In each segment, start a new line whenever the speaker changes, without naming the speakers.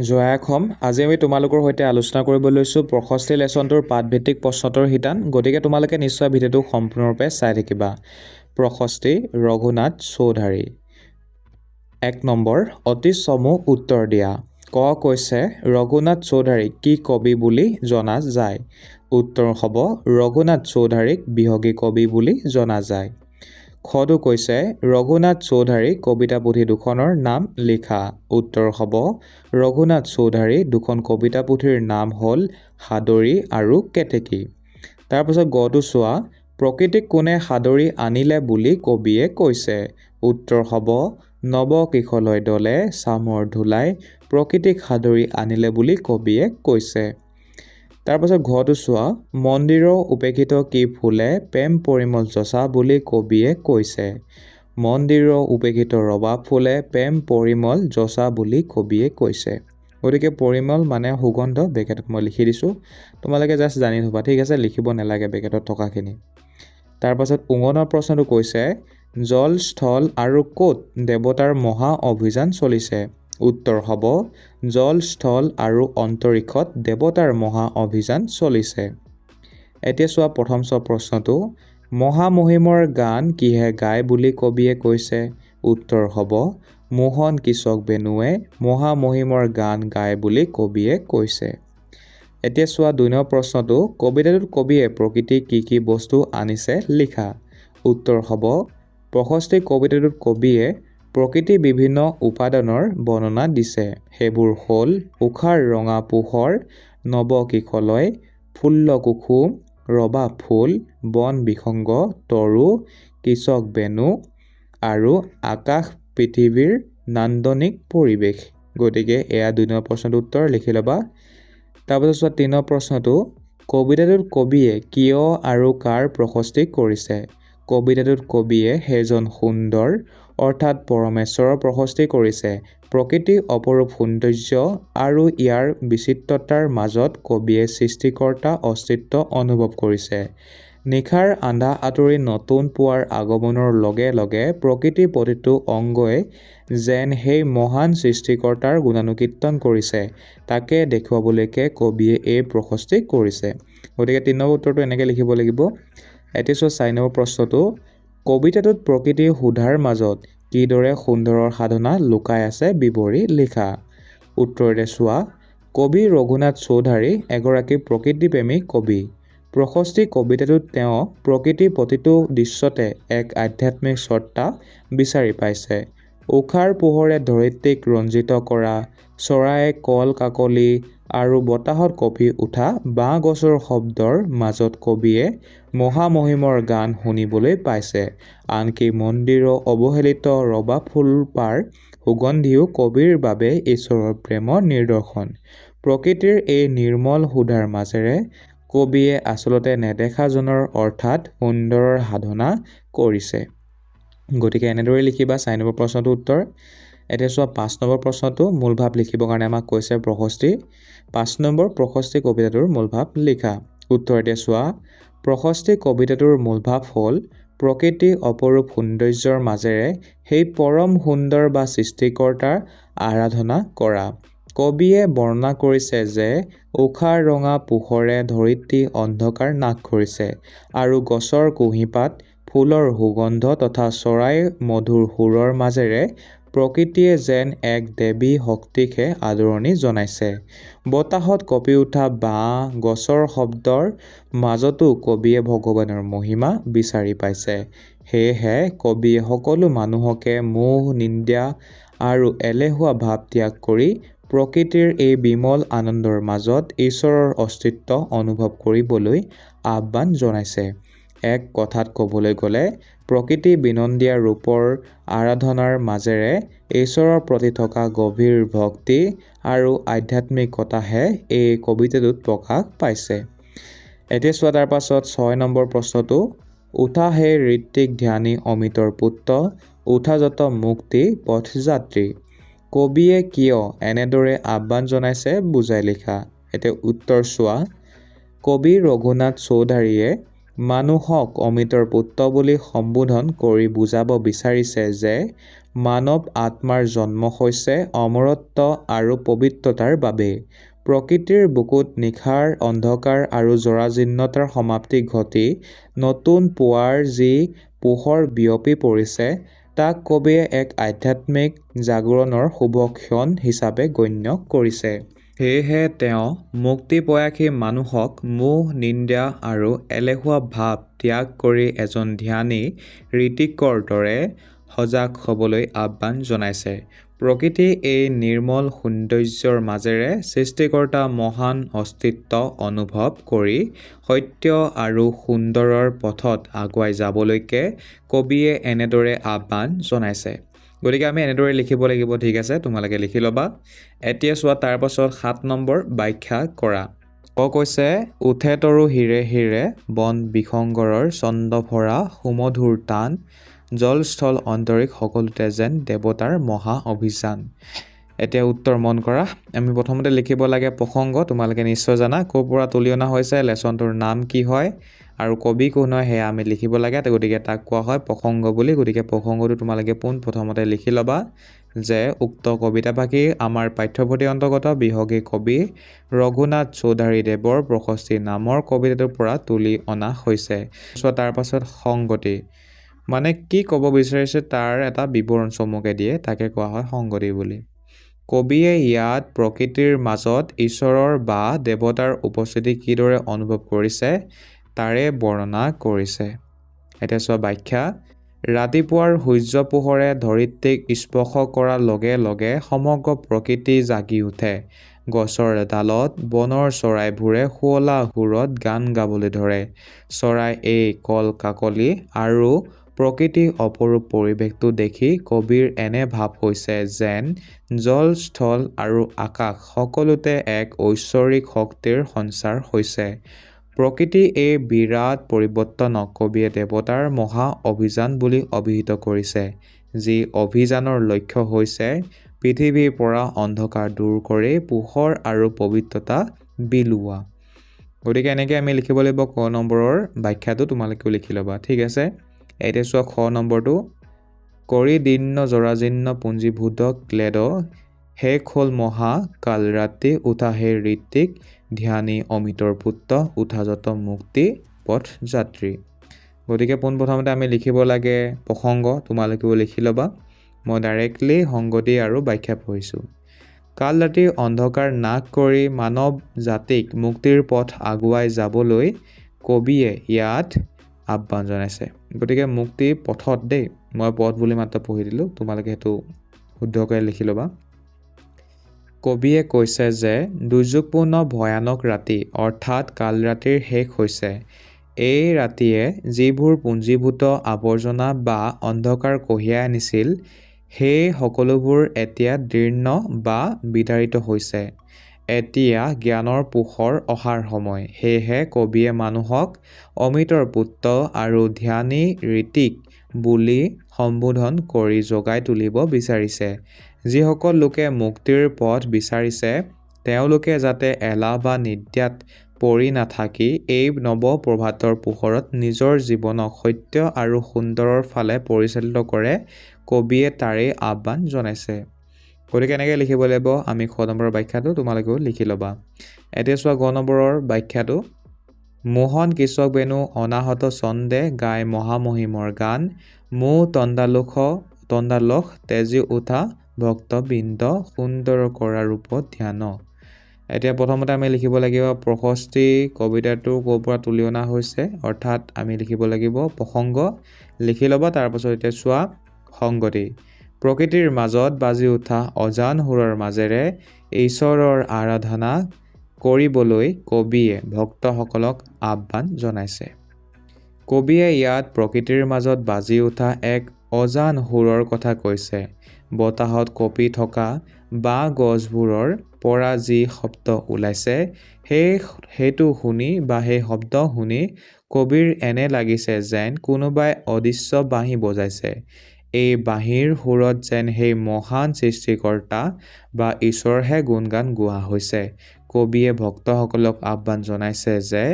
জয়াখম আজি আমি তোমালোকৰ সৈতে আলোচনা কৰিব লৈছোঁ ৬৫ লেচনটোৰ পাঠভিত্তিক প্ৰশ্নোত্তৰ শিতান। গতিকে তোমালোকে নিশ্চয় ভিডিঅ'টো সম্পূৰ্ণৰূপে চাই থাকিবা। ৬৫ ৰঘুনাথ চৌধাৰী। ১ নম্বৰ অতি চমু উত্তৰ দিয়া। ক কৈছে ৰঘুনাথ চৌধাৰীক কি কবি বুলি জনা যায়? উত্তৰ হ'ব ৰঘুনাথ চৌধাৰীক বিহগী কবি বুলি জনা যায়। খটো কৈছে ৰঘুনাথ চৌধাৰী কবিতা পুথি দুখনৰ নাম লিখা। উত্তৰ হ'ব ৰঘুনাথ চৌধাৰী দুখন কবিতা পুথিৰ নাম হ'ল সাদৰী আৰু কেতেকী। তাৰপিছত গটো চোৱা প্ৰকৃতিক কোনে সাদৰী আনিলে বুলি কবিয়ে কৈছে? উত্তৰ হ'ব নৱকিশলয় দলে চামৰ ধূলাই প্ৰকৃতিক সাদৰী আনিলে বুলি কবিয়ে কৈছে। তাৰপাছত ঘটো চোৱা মন্দিৰৰ উপেক্ষিত কি ফুলে প্ৰেম পৰিমল যচা বুলি কবিয়ে কৈছে? মন্দিৰৰ উপেক্ষিত ৰবাব ফুলে প্ৰেম পৰিমল যচা বুলি কবিয়ে কৈছে। গতিকে পৰিমল মানে সুগন্ধ, ব্ৰেকেটত মই লিখি দিছোঁ, তোমালোকে জাষ্ট জানি থবা, ঠিক আছে, লিখিব নালাগে ব্ৰেকেটত থকাখিনি। তাৰপাছত উঙনৰ প্ৰশ্নটো কৈছে জল স্থল আৰু ক'ত দেৱতাৰ মহা অভিযান চলিছে? উত্তৰ হ'ব জল স্থল আৰু অন্তৰীক্ষত দেৱতাৰ মহা অভিযান চলিছে। এতিয়া চোৱা প্ৰথম প্ৰশ্নটো মহামহিমৰ গান কিহে গায় বুলি কবিয়ে কৈছে? উত্তৰ হ'ব মোহন কৃষক বেণুৱে মহামহিমৰ গান গায় বুলি কবিয়ে কৈছে। এতিয়া চোৱা ২ নম্বৰ প্ৰশ্নটো কবিতাটোত কবিয়ে প্ৰকৃতিৰ কি কি বস্তু আনিছে লিখা। উত্তৰ হ'ব ৬৫ কবিতাটোত কবিয়ে প্ৰকৃতিৰ বিভিন্ন উপাদানৰ বৰ্ণনা দিছে। সেইবোৰ হ'ল উষাৰ ৰঙা পোহৰ, নৱকিশলয়, ফুল্ল কুসুম, ৰবাব ফুল, বন বিসংগ, তৰু, কৃষক বেণু আৰু আকাশ পৃথিৱীৰ নান্দনিক পৰিৱেশ। গতিকে এয়া ২ নম্বৰ প্ৰশ্নটোৰ উত্তৰ লিখি ল'বা। তাৰপিছত চোৱা ৩ নম্বৰ প্ৰশ্নটো কবিতাটোত কবিয়ে কিয় আৰু কাৰ প্ৰশস্তি কৰিছে? কবিতাটোত কবিয়ে সেইজন সুন্দৰ অৰ্থাৎ পৰমেশ্বৰৰ প্ৰশস্তি কৰিছে। প্ৰকৃতিৰ অপৰূপ সৌন্দৰ্য আৰু ইয়াৰ বিচিত্ৰতাৰ মাজত কবিয়ে সৃষ্টিকৰ্তা অস্তিত্ব অনুভৱ কৰিছে। নিশাৰ আন্ধা আঁতৰি নতুন পুৱাৰ আগমনৰ লগে লগে প্ৰকৃতিৰ প্ৰতিটো অংগই যেন সেই মহান সৃষ্টিকৰ্তাৰ গুণানুকীৰ্তন কৰিছে, তাকে দেখুৱাবলৈকে কবিয়ে এই প্ৰশস্তি কৰিছে। গতিকে ৩ নম্বৰ উত্তৰটো এনেকৈ লিখিব লাগিব। এতিয়া চোৱা ৪ নম্বৰ প্ৰশ্নটো কবিতাটোত প্ৰকৃতিৰ সুধাৰ মাজত কিদৰে সুন্দৰৰ সাধনা লুকাই আছে বিৱৰি লিখা। উত্তৰতে চোৱা কবি ৰঘুনাথ চৌধাৰী এগৰাকী প্ৰকৃতিপ্ৰেমী কবি। প্ৰশস্তি কবিতাটোত তেওঁ প্ৰকৃতিৰ প্ৰতিটো দৃশ্যতে এক আধ্যাত্মিক সত্তা বিচাৰি পাইছে। উষাৰ পোহৰে ধৰিত্ৰীক ৰঞ্জিত কৰা, চৰাইৰ কল কাকলি আৰু বতাহত কঁপি উঠা বাঁহ গছৰ শব্দৰ মাজত কবিয়ে মহামহিমৰ গান শুনিবলৈ পাইছে। আনকি মন্দিৰৰ অৱহেলিত ৰবাব ফুলপাৰ সুগন্ধিও কবিৰ বাবে ঈশ্বৰৰ প্ৰেমৰ নিদৰ্শন। প্ৰকৃতিৰ এই নিৰ্মল সুধাৰ মাজেৰে কবিয়ে আচলতে নেদেখাজনৰ অৰ্থাৎ সুন্দৰৰ সাধনা কৰিছে। গতিকে এনেদৰে লিখিবা ৪ নম্বৰ প্ৰশ্নটোৰ উত্তৰ। এতিয়া চোৱা ৫ নম্বৰ প্ৰশ্নটো মূল ভাৱ লিখিবৰ কাৰণে আমাক কৈছে প্ৰশস্তি। ৫ নম্বৰ প্ৰশস্তি কবিতাটোৰ মূল ভাৱ লিখা। উত্তৰ এতিয়া চোৱা প্ৰশস্তি কবিতাটোৰ মূল ভাৱ হ'ল প্ৰকৃতিৰ অপৰূপ সৌন্দৰ্যৰ মাজেৰে সেই পৰম সুন্দৰ বা সৃষ্টিকৰ্তাৰ আৰাধনা কৰা। কবিয়ে বৰ্ণনা কৰিছে যে উষাৰ ৰঙা পোহৰে ধৰিত্ৰী অন্ধকাৰ নাশ কৰিছে আৰু গছৰ কুঁহিপাত, ফুলৰ সুগন্ধ তথা চৰাইৰ মধুৰ সুৰৰ মাজেৰে প্ৰকৃতিয়ে যেন এক দেৱী শক্তিকহে আদৰণি জনাইছে। বতাহত কঁপি উঠা বাঁহ গছৰ শব্দৰ মাজতো কবিয়ে ভগৱানৰ মহিমা বিচাৰি পাইছে। সেয়েহে কবিয়ে সকলো মানুহকে মোহ নিন্দা আৰু এলেহুৱা ভাৱ ত্যাগ কৰি প্ৰকৃতিৰ এই বিমল আনন্দৰ মাজত ঈশ্বৰৰ অস্তিত্ব অনুভৱ কৰিবলৈ আহ্বান জনাইছে। এক কথাত ক'বলৈ গ'লে প্ৰকৃতিৰ বিনন্দীয়া ৰূপৰ আৰাধনাৰ মাজেৰে ঈশ্বৰৰ প্ৰতি থকা গভীৰ ভক্তি আৰু আধ্যাত্মিকতাহে এই কবিতাটোত প্ৰকাশ পাইছে। এতিয়া চোৱা তাৰ পাছত ৬ নম্বৰ প্ৰশ্নটো উঠা হে ঋত্বিক ধ্যানী অমিতৰ পুত্ৰ, উঠা যত মুক্তি পথযাত্ৰী। কবিয়ে কিয় এনেদৰে আহ্বান জনাইছে বুজাই লিখা। এতিয়া উত্তৰ চোৱা কবি ৰঘুনাথ চৌধাৰীয়ে মানুহক অমিতৰ পুত্ৰ বুলি সম্বোধন কৰি বুজাব বিচাৰিছে যে মানৱ আত্মাৰ জন্ম হৈছে অমৰত্ব আৰু পবিত্ৰতাৰ বাবে। প্ৰকৃতিৰ বুকুত নিশাৰ অন্ধকাৰ আৰু জৰাজীৰ্ণতাৰ সমাপ্তি ঘটি নতুন পুৱাৰ যি পোহৰ বিয়পি পৰিছে, তাক কবিয়ে এক আধ্যাত্মিক জাগৰণৰ শুভক্ষণ হিচাপে গণ্য কৰিছে। সেয়েহে তেওঁ মুক্তিপ্ৰয়াসী মানুহক মোহ, নিন্দা আৰু এলেহুৱা ভাৱ ত্যাগ কৰি এজন ধ্যানী ঋতিকৰ দৰে সজাগ হ'বলৈ আহ্বান জনাইছে। প্ৰকৃতিৰ এই নিৰ্মল সৌন্দৰ্যৰ মাজেৰে সৃষ্টিকৰ্তা মহান অস্তিত্ব অনুভৱ কৰি সত্য আৰু সুন্দৰৰ পথত আগুৱাই যাবলৈকে কবিয়ে এনেদৰে আহ্বান জনাইছে। গতিকে আমি এনেদৰে লিখিব লাগিব, ঠিক আছে? তোমালোকে লিখি ল'বা। এতিয়া চোৱা, তাৰ পাছত 7 নম্বৰ ব্যাখ্যা কৰা। কৈছে, উঠে তৰু হিৰে হিৰে বন বিসংগৰৰ ছন্দভৰা সুমধুৰ তান, জল স্থল অন্তৰিক্ষ সকলোতে যেন দেৱতাৰ মহা অভিযান। এতিয়া উত্তৰ মন কৰা। আমি প্ৰথমতে লিখিব লাগে প্ৰসংগ। তোমালোকে নিশ্চয় জানা ক'ৰ পৰা তুলি অনা হৈছে, লেচনটোৰ নাম কি হয় আৰু কবি কোন হয় সেয়া আমি লিখিব লাগে। গতিকে তাক কোৱা হয় প্ৰসংগ বুলি। গতিকে প্ৰসংগটো তোমালোকে পোনপ্ৰথমতে লিখি ল'বা যে উক্ত কবিতাভাগি আমাৰ পাঠ্যপুথিৰ অন্তৰ্গত বিহগী কবি ৰঘুনাথ চৌধাৰীদেৱৰ প্ৰশস্তি নামৰ কবিতাটোৰ পৰা তুলি অনা হৈছে। তাৰ পাছত সংগতি, মানে কি ক'ব বিচাৰিছে তাৰ এটা বিৱৰণ চমুকে দিয়ে, তাকে কোৱা হয় সংগতি বুলি। কবিয়ে ইয়াত প্ৰকৃতিৰ মাজত ঈশ্বৰৰ বা দেৱতাৰ উপস্থিতি কিদৰে অনুভৱ কৰিছে তাৰে বৰ্ণনা কৰিছে। এতিয়া চোৱা ব্যাখ্যা। ৰাতিপুৱাৰ সূৰ্য পোহৰে ধৰিত্ৰীক স্পৰ্শ কৰাৰ লগে লগে সমগ্ৰ প্ৰকৃতি জাগি উঠে। গছৰ ডালত বনৰ চৰাইবোৰে শুৱলা সুৰত গান গাবলৈ ধৰে। চৰাই এই কল কাকলি আৰু প্ৰকৃতিৰ অপৰূপ পৰিৱেশটো দেখি কবিৰ এনে ভাৱ হৈছে যেন জল, স্থল আৰু আকাশ সকলোতে এক ঐশ্বৰিক শক্তিৰ সঞ্চাৰ হৈছে। প্ৰকৃতিৰ এই বিৰাট পৰিৱৰ্তনক কবিয়ে দেৱতাৰ মহা অভিযান বুলি অভিহিত কৰিছে, যি অভিযানৰ লক্ষ্য হৈছে পৃথিৱীৰ পৰা অন্ধকাৰ দূৰ কৰি পোহৰ আৰু পবিত্ৰতা বিলোৱা। গতিকে এনেকৈ আমি লিখিব লাগিব ক নম্বৰৰ ব্যাখ্যাটো, তোমালোকেও লিখি ল'বা, ঠিক আছে? এতিয়া চোৱা খ নম্বৰটো। কৰি দীৰ্ণ জৰাজীৰ্ণ পুঞ্জীভূত ক্লেদ, শেষ হ'ল মহা কাল ৰাতি, উঠা হে ঋত্বিক ধ্যানী অমিতৰ পুত্ৰ, উঠা যত মুক্তি পথ যাত্ৰী। গতিকে পোনপ্ৰথমতে আমি লিখিব লাগে প্ৰসংগ, তোমালোকেও লিখি ল'বা। মই ডাইৰেক্টলি সংগতি আৰু ব্যাখ্যা পঢ়িছোঁ। কাল ৰাতিৰ অন্ধকাৰ নাশ কৰি মানৱ জাতিক মুক্তিৰ পথ আগুৱাই যাবলৈ কবিয়ে ইয়াত আহ্বান জনাইছে। গতিকে মুক্তিৰ পথত দেই, মই পথ বুলি মাত্ৰ পঢ়ি দিলোঁ, তোমালোকে সেইটো শুদ্ধকৈ লিখি ল'বা। কবিয়ে কৈছে যে দুৰ্যোগপূৰ্ণ ভয়ানক ৰাতি অৰ্থাৎ কাল ৰাতিৰ শেষ হৈছে। এই ৰাতিয়ে যিবোৰ পুঞ্জীভূত আৱৰ্জনা বা অন্ধকাৰ কঢ়িয়াই আনিছিল, সেই সকলোবোৰ এতিয়া দীৰ্ণ বা বিদাৰিত হৈছে। এতিয়া জ্ঞানৰ পোহৰ অহাৰ সময়। সেয়েহে কবিয়ে মানুহক অমিতৰ পুত্ৰ আৰু ধ্যানী ঋতিক বুলি সম্বোধন কৰি জগাই তুলিব বিচাৰিছে। যিসকল লোকে মুক্তিৰ পথ বিচাৰিছে তেওঁলোকে যাতে এলাহ বা নিদ্ৰাত পৰি নাথাকি এই নৱ প্ৰভাতৰ পোহৰত নিজৰ জীৱনক সত্য আৰু সুন্দৰৰ ফালে পৰিচালিত কৰে, কবিয়ে তাৰেই আহ্বান জনাইছে। গতিকে এনেকৈ লিখিব লাগিব আমি খ নম্বৰৰ ব্যাখ্যাটো, তোমালোকেও লিখি ল'বা। এতিয়া চোৱা গ নম্বৰৰ ব্যাখ্যাটো। মোহন কৃষক বেনু অনাহত ছন্দে গাই মহামহিমৰ গান, মোহ তন্দালখ তেজি উঠা ভক্তবৃন্দ, সুন্দৰ কৰা ৰূপ ধ্যান। এতিয়া প্ৰথমতে আমি লিখিব লাগিব প্ৰশস্তি কবিতাটো ক'ৰ পৰা তুলি অনা হৈছে, অৰ্থাৎ আমি লিখিব লাগিব প্ৰসংগ, লিখি ল'বা। তাৰপাছত এতিয়া চোৱা সংগতি। প্ৰকৃতিৰ মাজত বাজি উঠা অজান সুৰৰ মাজেৰে ঈশ্বৰৰ আৰাধনা কৰিবলৈ কবিয়ে ভক্তসকলক আহ্বান জনাইছে। কবিয়ে ইয়াত প্ৰকৃতিৰ মাজত বাজি উঠা এক অজান সুৰৰ কথা কৈছে। বতাহত কঁপি থকা বাঁহ গছবোৰৰ পৰা যি শব্দ ওলাইছে, সেইটো শুনি বা সেই শব্দ শুনি কবিৰ এনে লাগিছে যেন কোনোবাই অদৃশ্য বাঁহী বজাইছে। এই বাঁহীৰ সুৰত যেন সেই মহান সৃষ্টিকৰ্তা বা ঈশ্বৰহে গুণগান গোৱা হৈছে। কবিয়ে ভক্তসকলক আহ্বান জনাইছে যে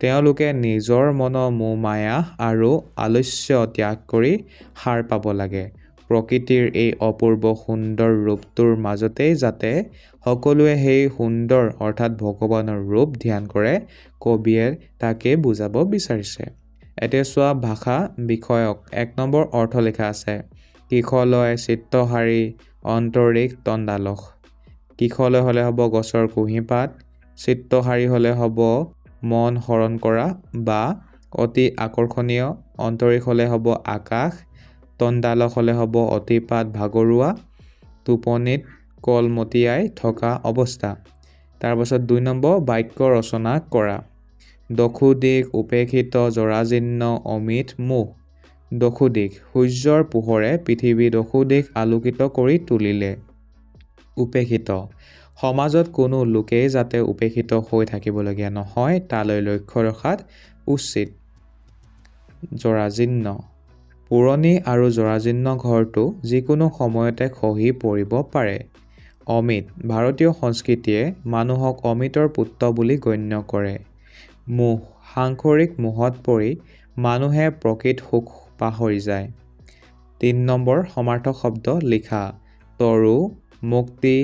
তেওঁলোকে নিজৰ মনৰ মোহ মায়া আৰু আলস্য ত্যাগ কৰি সাৰ পাব লাগে। প্ৰকৃতিৰ এই অপূৰ্ব সুন্দৰ ৰূপটোৰ মাজতেই যাতে সকলোৱে সেই সুন্দৰ অৰ্থাৎ ভগৱানৰ ৰূপ ধ্যান কৰে, কবিয়ে তাকে বুজাব বিচাৰিছে। এতিয়া চোৱা ভাষা বিষয়ক 1 নম্বৰ অৰ্থ লিখা আছে। কিশলয় চিত্তহাৰী অন্তৰীক্ষ তণ্ডালস। কিশলয় হ'লে হ'ব গছৰ কুঁহিপাত, চিত্তহাৰী হ'লে হ'ব মন হৰণ কৰা বা অতি আকৰ্ষণীয়, অন্তৰীক্ষ হ'লে হ'ব আকাশ, তণ্ডালস হ'লে হ'ব অতিপাত ভাগৰুৱা, টোপনিত কলমতিয়াই থকা অৱস্থা। তাৰপাছত 2 নম্বৰ বাক্য ৰচনা কৰা। দক্ষুদিশ উপেক্ষিত জৰাজীৰ্ণ অমিত মোহ। দক্ষুদিশ সূৰ্যৰ পোহৰে পৃথিৱী দক্ষুদিশ আলোকিত কৰি তুলিলে। উপেক্ষিত সমাজত কোনো লোকেই যাতে উপেক্ষিত হৈ থাকিবলগীয়া নহয় তালৈ লক্ষ্য ৰখাত উচিত। জৰাজীৰ্ণ পুৰণি আৰু জৰাজীৰ্ণ ঘৰটো যিকোনো সময়তে খহি পৰিব পাৰে। অমিত ভাৰতীয় সংস্কৃতিয়ে মানুহক অমিতৰ পুত্ৰ বুলি গণ্য কৰে। মোহ সাংসাৰিক মোহত পৰি মানুহে প্ৰকৃত সুখ পাহৰি যায়। 3 নম্বৰ সমাৰ্থক শব্দ লিখা। তৰু মুক্তি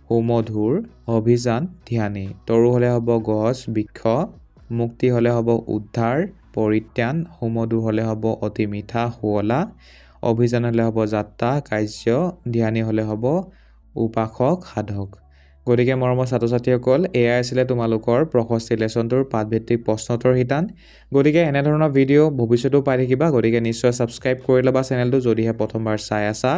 সুমধুৰ অভিযান ধ্যানী। তৰু হ'লে হ'ব গছ বৃক্ষ, মুক্তি হ'লে হ'ব উদ্ধাৰ পৰিত্ৰাণ, সুমধুৰ হ'লে হ'ব অতি মিঠা শুৱলা, অভিযান হ'লে হ'ব যাত্ৰা কাৰ্য, ধ্যানী হ'লে হ'ব উপাসক সাধক। গতিকে মৰমৰ ছাত্ৰ ছাত্ৰীসকল, এয়াই আছিলে তোমালোকৰ প্ৰশস্তি লেচনটোৰ পাঠভিত্তিক প্ৰশ্নোত্তৰ শিতান। গতিকে এনেধৰণৰ ভিডিঅ' ভৱিষ্যতেও পাই থাকিবা। গতিকে নিশ্চয় ছাবস্ক্ৰাইব কৰি ল'বা চেনেলটো যদিহে প্ৰথমবাৰ চাই আছা।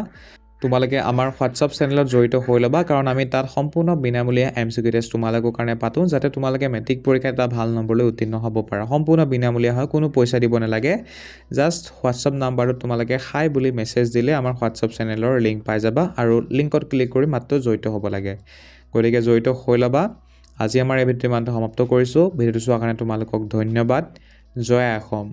তোমালোকে আমাৰ হোৱাটছআপ চেনেলত জড়িত হৈ ল'বা, কাৰণ আমি তাত সম্পূৰ্ণ বিনামূলীয়া MCQ টেষ্ট তোমালোকৰ কাৰণে পাতোঁ, যাতে তোমালোকে মেট্ৰিক পৰীক্ষাত এটা ভাল নম্বৰলৈ উত্তীৰ্ণ হ'ব পাৰা। সম্পূৰ্ণ বিনামূলীয়া হয়, কোনো পইচা দিব নালাগে। জাষ্ট হোৱাটছআপ নাম্বাৰটোত তোমালোকে হাই বুলি মেছেজ দিলে আমাৰ হোৱাটছআপ চেনেলৰ লিংক পাই যাবা, আৰু লিংকত ক্লিক কৰি মাত্ৰ জড়িত হ'ব লাগে। গতিকে জড়িত হৈ ল'বা। আজি আমাৰ এই ভিডিঅ'টো ইমানতে সমাপ্ত কৰিছোঁ। ভিডিঅ'টো চোৱাৰ কাৰণে তোমালোকক ধন্যবাদ। জয় অসম।